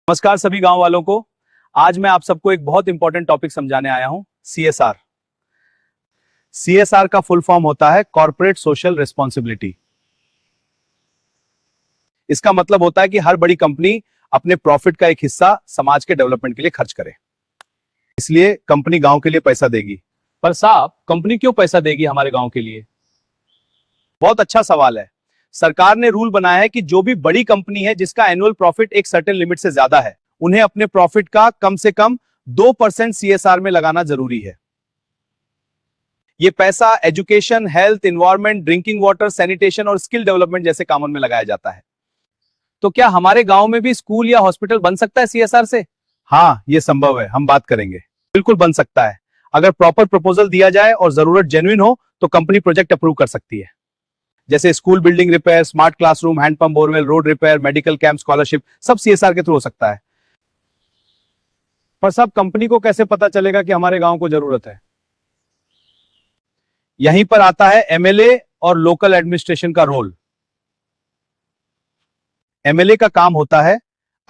नमस्कार सभी गांव वालों को। आज मैं आप सबको एक बहुत इंपॉर्टेंट टॉपिक समझाने आया हूं, सीएसआर। सीएसआर का फुल फॉर्म होता है कॉर्पोरेट सोशल रिस्पॉन्सिबिलिटी। इसका मतलब होता है कि हर बड़ी कंपनी अपने प्रॉफिट का एक हिस्सा समाज के डेवलपमेंट के लिए खर्च करे, इसलिए कंपनी गांव के लिए पैसा देगी। पर साहब, कंपनी क्यों पैसा देगी हमारे गांव के लिए? बहुत अच्छा सवाल है। सरकार ने रूल बनाया है कि जो भी बड़ी कंपनी है जिसका एनुअल प्रॉफिट एक सर्टेन लिमिट से ज्यादा है, उन्हें अपने प्रॉफिट का कम से कम 2% सीएसआर में लगाना जरूरी है। यह पैसा education, health, environment, drinking water, sanitation और स्किल डेवलपमेंट जैसे कामों में लगाया जाता है। तो क्या हमारे गांव में भी स्कूल या हॉस्पिटल बन सकता है सीएसआर से? हाँ, यह संभव है, हम बात करेंगे। बिल्कुल बन सकता है। अगर प्रॉपर प्रपोजल दिया जाए और जरूरत जेन्युइन हो तो कंपनी प्रोजेक्ट अप्रूव कर सकती है। जैसे school building repair, smart classroom, handpump, borewell, road repair, medical camp, scholarship, सब सीएसआर के थ्रू हो सकता है। पर सब कंपनी को कैसे पता चलेगा कि हमारे गांव को जरूरत है? यहीं पर आता है एमएलए और लोकल एडमिनिस्ट्रेशन का रोल। एमएलए का काम होता है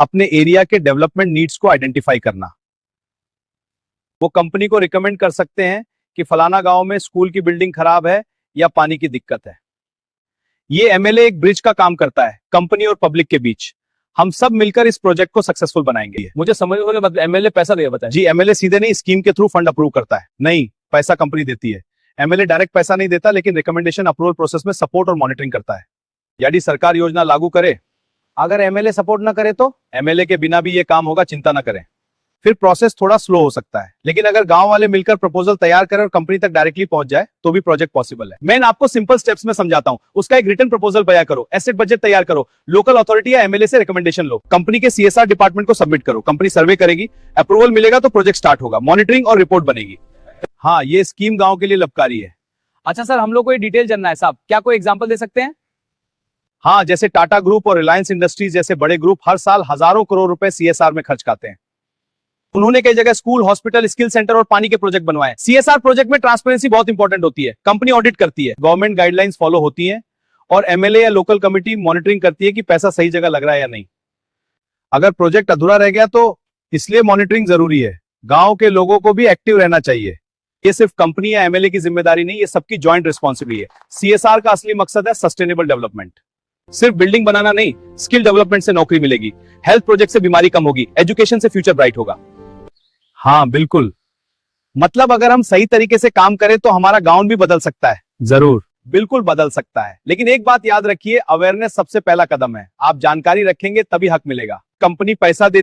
अपने एरिया के डेवलपमेंट नीड्स को आइडेंटिफाई करना। वो कंपनी को रिकमेंड कर सकते हैं कि फलाना गांव में स्कूल की बिल्डिंग खराब है या पानी की दिक्कत है। ये एमएलए एक ब्रिज का काम करता है कंपनी और पब्लिक के बीच। हम सब मिलकर इस प्रोजेक्ट को सक्सेसफुल बनाएंगे। मुझे समझ में मतलब एमएलए पैसा देगा, बताएं। जी, एमएलए सीधे नहीं, स्कीम के थ्रू फंड अप्रूव करता है। नहीं, पैसा कंपनी देती है। एमएलए डायरेक्ट पैसा नहीं देता, लेकिन रिकमेंडेशन अप्रूवल प्रोसेस में सपोर्ट और मॉनिटरिंग करता है। यदि सरकार योजना लागू करे, अगर एमएलए सपोर्ट ना करे तो एमएलए के बिना भी ये काम होगा, चिंता ना करें। फिर प्रोसेस थोड़ा स्लो हो सकता है, लेकिन अगर गांव वाले मिलकर प्रपोजल तैयार करें और कंपनी तक डायरेक्टली पहुंच जाए तो भी प्रोजेक्ट पॉसिबल है। मैं आपको सिंपल स्टेप्स में समझाता हूं। उसका एक रिटन प्रपोजल तैयार करो, एसेट बजट तैयार करो, लोकल अथॉरिटी या एमएलए से रिकमेंडेशन लो, कंपनी के सीएसआर डिपार्टमेंट को सबमिट करो, कंपनी सर्वे करेगी, अप्रूवल मिलेगा तो प्रोजेक्ट स्टार्ट होगा, मॉनिटरिंग और रिपोर्ट बनेगी। हाँ, ये स्कीम गांव के लिए लाभकारी है। अच्छा सर, हम लोग को ये डिटेल जानना है साहब, क्या कोई एग्जांपल दे सकते हैं? हाँ, जैसे टाटा ग्रुप और रिलायंस इंडस्ट्रीज जैसे बड़े ग्रुप हर साल हजारों करोड़ रुपए सीएसआर में खर्च करते हैं। उन्होंने कई जगह स्कूल, हॉस्पिटल, स्किल सेंटर और पानी के प्रोजेक्ट बनवाए। सीएसआर प्रोजेक्ट में ट्रांसपेरेंसी बहुत इंपॉर्टेंट होती है। कंपनी ऑडिट करती है, गवर्नमेंट गाइडलाइंस फॉलो होती है और एमएलए या लोकल कमिटी मॉनिटरिंग करती है कि पैसा सही जगह लग रहा है या नहीं। अगर प्रोजेक्ट अधूरा रह गया तो इसलिए मॉनिटरिंग जरूरी है। गांव के लोगों को भी एक्टिव रहना चाहिए। ये सिर्फ कंपनी या एमएलए की जिम्मेदारी नहीं, ये सबकी ज्वाइंट रिस्पॉन्सिबिलिटी है। सीएसआर का असली मकसद है सस्टेनेबल डेवलपमेंट। सिर्फ बिल्डिंग बनाना नहीं, स्किल डेवलपमेंट से नौकरी मिलेगी, हेल्थ प्रोजेक्ट से बीमारी कम होगी, एजुकेशन से फ्यूचर ब्राइट होगा। हाँ बिल्कुल, मतलब अगर हम सही तरीके से काम करें तो हमारा गांव भी बदल सकता है। जरूर, बिल्कुल बदल सकता है। लेकिन एक बात याद रखिए, अवेयरनेस सबसे पहला कदम है। आप जानकारी रखेंगे तभी हक मिलेगा। कंपनी पैसा दे